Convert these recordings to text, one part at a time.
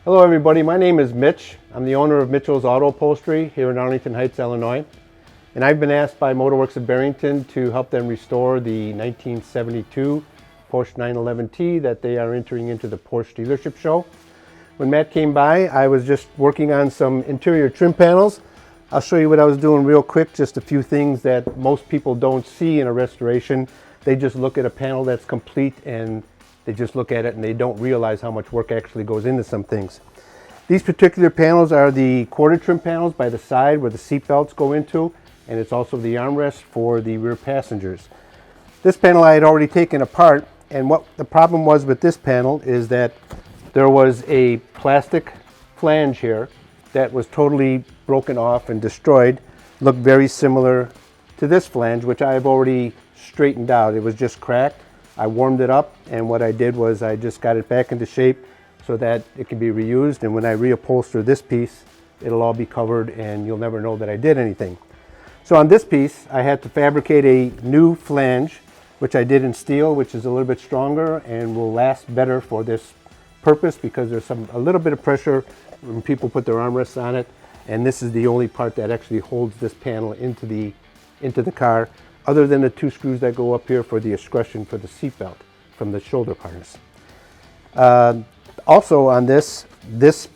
Hello everybody, my name is Mitch. I'm the owner of Mitchell's Auto Upholstery here in Arlington Heights, Illinois. And I've been asked by Motorworks of Barrington to help them restore the 1972 Porsche 911T that they are entering into the Porsche dealership show. When Matt came by, I was just working on some interior trim panels. I'll show you what I was doing real quick, just a few things that most people don't see in a restoration. They just look at a panel that's complete and they just look at it and they don't realize how much work actually goes into some things. These particular panels are the quarter trim panels by the side where the seat belts go into, and it's also the armrest for the rear passengers. This panel I had already taken apart, and what the problem was with this panel is that there was a plastic flange here that was totally broken off and destroyed. Looked very similar to this flange, which I have already straightened out. It was just cracked. I warmed it up, and what I did was I just got it back into shape so that it can be reused, and when I reupholster this piece, it'll all be covered and you'll never know that I did anything. So on this piece, I had to fabricate a new flange, which I did in steel, which is a little bit stronger and will last better for this purpose because there's a little bit of pressure when people put their armrests on it, and this is the only part that actually holds this panel into the car, other than the two screws that go up here for the escutcheon for the seat belt from the shoulder harness. Also on this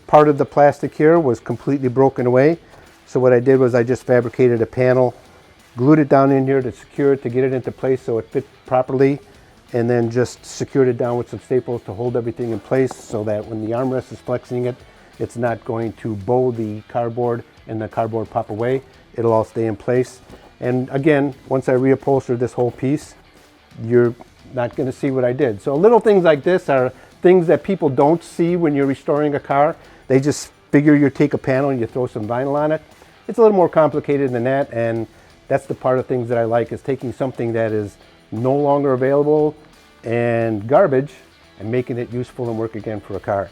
part of the plastic here was completely broken away. So what I did was I just fabricated a panel, glued it down in here to secure it, to get it into place so it fit properly, and then just secured it down with some staples to hold everything in place so that when the armrest is flexing it, it's not going to bow the cardboard and the cardboard pop away. It'll all stay in place. And again, once I reupholster this whole piece, you're not going to see what I did. So little things like this are things that people don't see when you're restoring a car. They just figure you take a panel and you throw some vinyl on it. It's a little more complicated than that, and that's the part of things that I like, is taking something that is no longer available and garbage and making it useful and work again for a car.